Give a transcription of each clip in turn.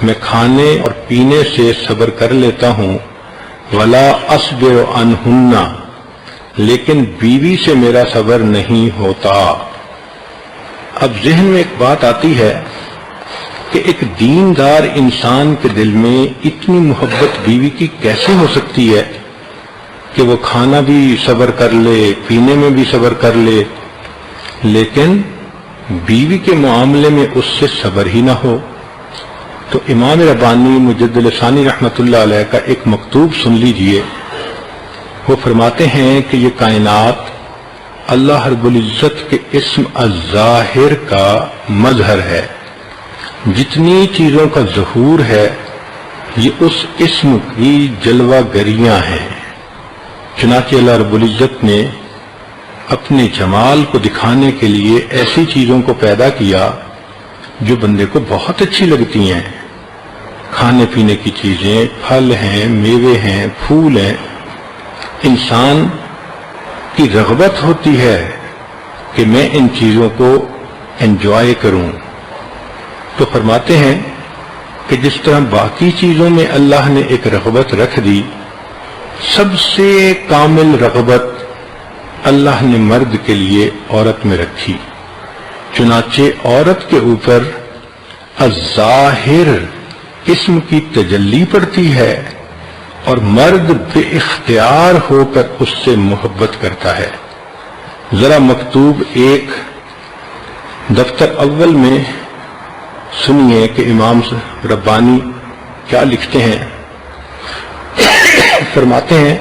میں کھانے اور پینے سے صبر کر لیتا ہوں، ولا اصبر عنہن، لیکن بیوی سے میرا صبر نہیں ہوتا۔ اب ذہن میں ایک بات آتی ہے کہ ایک دیندار انسان کے دل میں اتنی محبت بیوی کی کیسے ہو سکتی ہے کہ وہ کھانا بھی صبر کر لے، پینے میں بھی صبر کر لے، لیکن بیوی کے معاملے میں اس سے صبر ہی نہ ہو۔ تو امام ربانی مجدد ثانی رحمۃ اللہ علیہ کا ایک مکتوب سن لیجئے۔ وہ فرماتے ہیں کہ یہ کائنات اللہ رب العزت کے اسم الظاہر کا مظہر ہے، جتنی چیزوں کا ظہور ہے یہ اس اسم کی جلوہ گریاں ہیں۔ چنانچہ اللہ رب العزت نے اپنے جمال کو دکھانے کے لیے ایسی چیزوں کو پیدا کیا جو بندے کو بہت اچھی لگتی ہیں۔ کھانے پینے کی چیزیں، پھل ہیں، میوے ہیں، پھول ہیں، انسان کی رغبت ہوتی ہے کہ میں ان چیزوں کو انجوائے کروں۔ تو فرماتے ہیں کہ جس طرح باقی چیزوں میں اللہ نے ایک رغبت رکھ دی، سب سے کامل رغبت اللہ نے مرد کے لیے عورت میں رکھی۔ چنانچہ عورت کے اوپر الظاہر اسم کی تجلی پڑتی ہے اور مرد بے اختیار ہو کر اس سے محبت کرتا ہے۔ ذرا مکتوب ایک دفتر اول میں سنیے کہ امام ربانی کیا لکھتے ہیں۔ فرماتے ہیں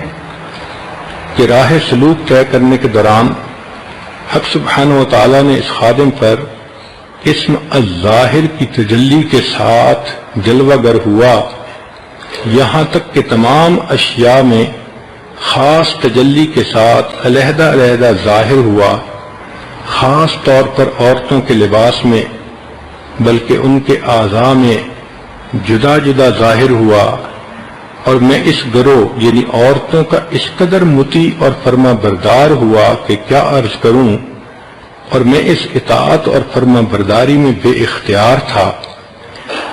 کہ راہ سلوک طے کرنے کے دوران حق سبحانہ و تعالیٰ نے اس خادم پر اسم الظاہر کی تجلی کے ساتھ جلوہ گر ہوا، یہاں تک کہ تمام اشیاء میں خاص تجلی کے ساتھ علیحدہ علیحدہ ظاہر ہوا، خاص طور پر عورتوں کے لباس میں، بلکہ ان کے اعضاء میں جدا جدا ظاہر ہوا۔ اور میں اس گروہ یعنی عورتوں کا اس قدر مطیع اور فرما بردار ہوا کہ کیا عرض کروں، اور میں اس اطاعت اور فرما برداری میں بے اختیار تھا۔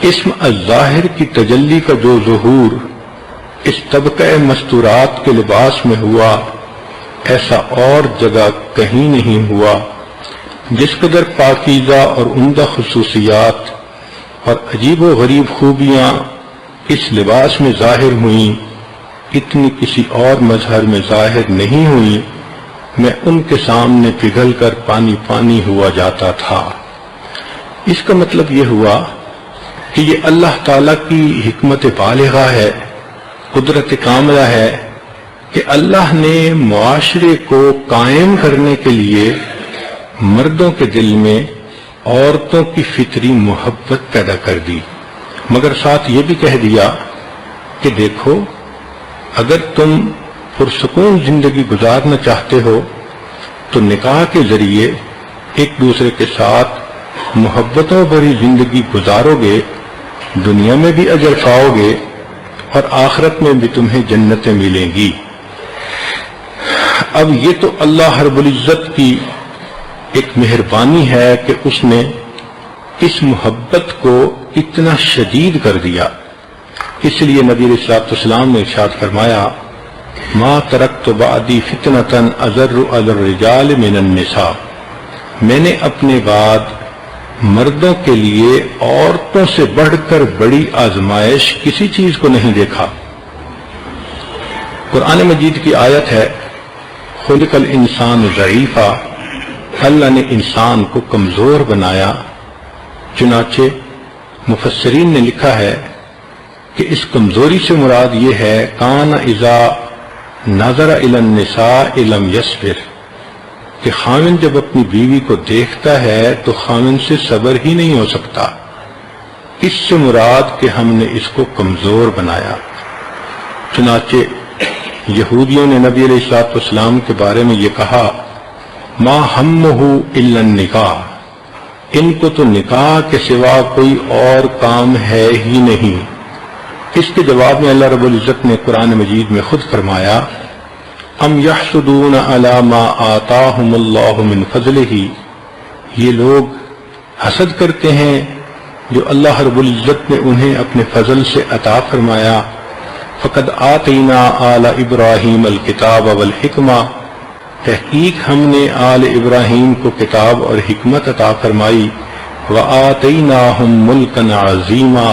اسم الظاہر کی تجلی کا جو ظہور اس طبقہ مستورات کے لباس میں ہوا، ایسا اور جگہ کہیں نہیں ہوا۔ جس قدر پاکیزہ اور عمدہ خصوصیات اور عجیب و غریب خوبیاں اس لباس میں ظاہر ہوئیں، اتنی کسی اور مظہر میں ظاہر نہیں ہوئی۔ میں ان کے سامنے پگھل کر پانی پانی ہوا جاتا تھا۔ اس کا مطلب یہ ہوا کہ یہ اللہ تعالیٰ کی حکمت بالغہ ہے، قدرت کاملہ ہے کہ اللہ نے معاشرے کو قائم کرنے کے لیے مردوں کے دل میں عورتوں کی فطری محبت پیدا کر دی، مگر ساتھ یہ بھی کہہ دیا کہ دیکھو، اگر تم پرسکون زندگی گزارنا چاہتے ہو تو نکاح کے ذریعے ایک دوسرے کے ساتھ محبتوں بھری زندگی گزارو گے، دنیا میں بھی اجر پاؤ گے اور آخرت میں بھی تمہیں جنتیں ملیں گی۔ اب یہ تو اللہ رب العزت کی ایک مہربانی ہے کہ اس نے اس محبت کو اتنا شدید کر دیا۔ اس لیے نبی علیہ الصلوۃ والسلام نے ارشاد فرمایا، ما ترکت بعدی فتنۃ اضر علی الرجال من النساء، میں نے اپنے بعد مردوں کے لیے عورتوں سے بڑھ کر بڑی آزمائش کسی چیز کو نہیں دیکھا۔ قرآن مجید کی آیت ہے، خلق الانسان ضعیفا، اللہ نے انسان کو کمزور بنایا۔ چنانچہ مفسرین نے لکھا ہے کہ اس کمزوری سے مراد یہ ہے، کان اذا نظر الی النساء لم یصبر، کہ خاوند جب اپنی بیوی کو دیکھتا ہے تو خاوند سے صبر ہی نہیں ہو سکتا۔ اس سے مراد کہ ہم نے اس کو کمزور بنایا۔ چنانچہ یہودیوں نے نبی علیہ الصلوۃ والسلام کے بارے میں یہ کہا، ما ہمہ الا النکاح، ان کو تو نکاح کے سوا کوئی اور کام ہے ہی نہیں۔ اس کے جواب میں اللہ رب العزت نے قرآن مجید میں خود فرمایا، ام یحسدون علی ما آتاہم اللہ من فضلہ، یہ لوگ حسد کرتے ہیں جو اللہ رب العزت نے انہیں اپنے فضل سے عطا فرمایا۔ فقد آتینا آل ابراہیم الکتاب والحکمہ، تحقیق ہم نے آل ابراہیم کو کتاب اور حکمت عطا فرمائی۔ وآتیناہم ملکا عظیما،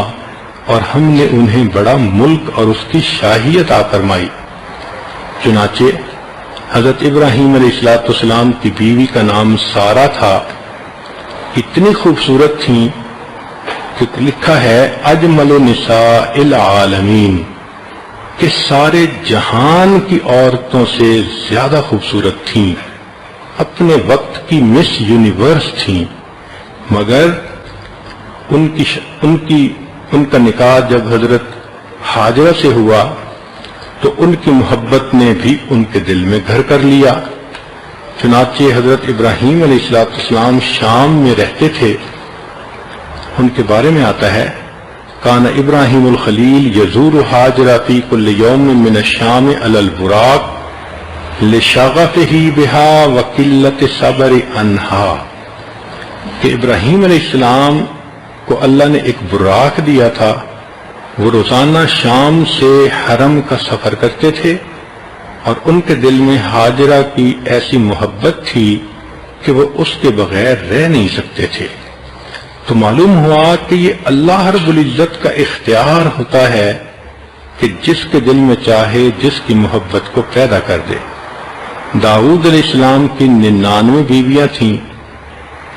اور ہم نے انہیں بڑا ملک اور اس کی شاہی عطا فرمائی۔ چنانچہ حضرت ابراہیم علیہ السلام کی بیوی کا نام سارہ تھا، اتنی خوبصورت تھیں کہ لکھا ہے اجمل نساء العالمین، کہ سارے جہان کی عورتوں سے زیادہ خوبصورت تھیں، اپنے وقت کی مس یونیورس تھیں، مگر ان کا نکاح جب حضرت ہاجرہ سے ہوا تو ان کی محبت نے بھی ان کے دل میں گھر کر لیا۔ چنانچہ حضرت ابراہیم علیہ السلام شام میں رہتے تھے۔ ان کے بارے میں آتا ہے کان ابراہیم الخلیل یزور ہاجرہ فی کل یوم من الشام علی البراق لشغفہ بہا وقلت صبر عنہا، کہ ابراہیم علیہ السلام کو اللہ نے ایک براق دیا تھا، وہ روزانہ شام سے حرم کا سفر کرتے تھے، اور ان کے دل میں ہاجرہ کی ایسی محبت تھی کہ وہ اس کے بغیر رہ نہیں سکتے تھے۔ تو معلوم ہوا کہ یہ اللہ رب العزت کا اختیار ہوتا ہے کہ جس کے دل میں چاہے جس کی محبت کو پیدا کر دے۔ داؤد علیہ السلام کی 99 بیویاں تھیں،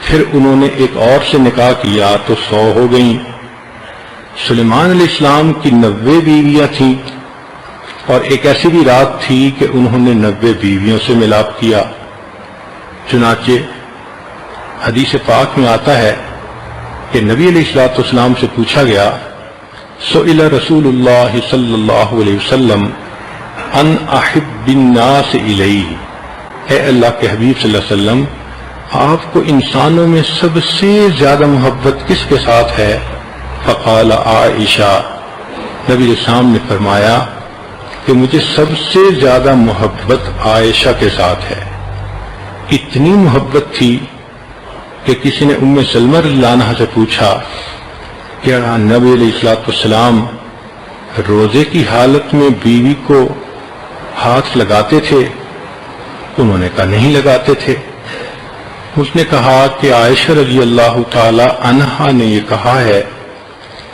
پھر انہوں نے ایک اور سے نکاح کیا تو 100 ہو گئیں۔ سلیمان علیہ السلام کی 90 بیویاں تھیں، اور ایک ایسی بھی رات تھی کہ انہوں نے 90 بیویوں سے ملاپ کیا۔ چنانچہ حدیث پاک میں آتا ہے کہ نبی علیہ السلام سے پوچھا گیا، سئل رسول اللہ صلی اللہ علیہ وسلم ان احب الناس الیہ، اے اللہ کے حبیب صلی اللہ علیہ وسلم، آپ کو انسانوں میں سب سے زیادہ محبت کس کے ساتھ ہے؟ فقال عائشہ، نبی علیہ السلام نے فرمایا کہ مجھے سب سے زیادہ محبت عائشہ کے ساتھ ہے۔ اتنی محبت تھی کہ کسی نے ام سلمہ رضی اللہ عنہا سے پوچھا کہ نبی علیہ السلام روزے کی حالت میں بیوی کو ہاتھ لگاتے تھے؟ انہوں نے کہا نہیں لگاتے تھے۔ اس نے کہا کہ عائشہ رضی اللہ تعالی عنہا نے یہ کہا ہے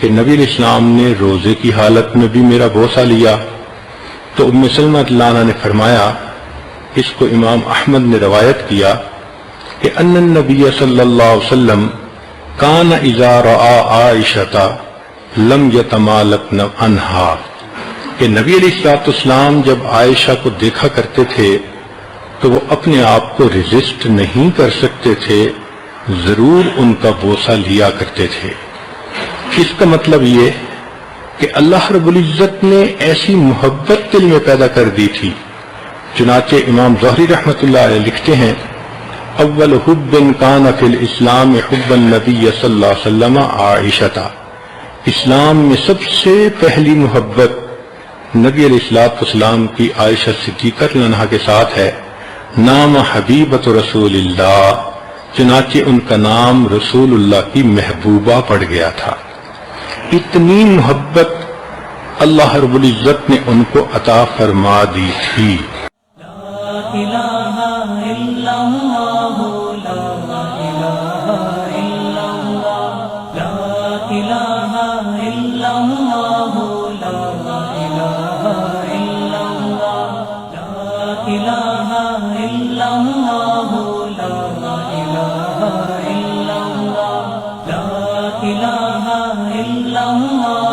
کہ نبی علیہ السلام نے روزے کی حالت میں بھی میرا بوسہ لیا۔ تو ام سلمہ رضی اللہ عنہا نے فرمایا، اس کو امام احمد نے روایت کیا کہ ان النبی صلی اللہ علیہ وسلم کان اذا رأى عائشہ لم یتمالک عنہا، کہ نبی علیہ السلام جب عائشہ کو دیکھا کرتے تھے تو وہ اپنے آپ کو ریزسٹ نہیں کر سکتے تھے، ضرور ان کا بوسہ لیا کرتے تھے۔ اس کا مطلب یہ کہ اللہ رب العزت نے ایسی محبت دل میں پیدا کر دی تھی۔ چنانچہ امام زہری رحمۃ اللہ علیہ لکھتے ہیں، اول حب کان فی الاسلام حب النبی صلی اللہ علیہ وسلم عائشہ، اسلام میں سب سے پہلی محبت نبی علیہ السلام کی عائشہ صدیقہ رضی اللہ عنہا کے ساتھ ہے۔ نام حبیبۃ رسول اللہ، چنانچہ ان کا نام رسول اللہ کی محبوبہ پڑ گیا تھا۔ اتنی محبت اللہ رب العزت نے ان کو عطا فرما دی تھی۔ لا الہ الا اللہ، لا الہ الا اللہ، لا الہ الا اللہ، لا الہ الا اللہ، لا الہ الا اللہ، لا الہ الا اللہ، لا الہ الا اللہ۔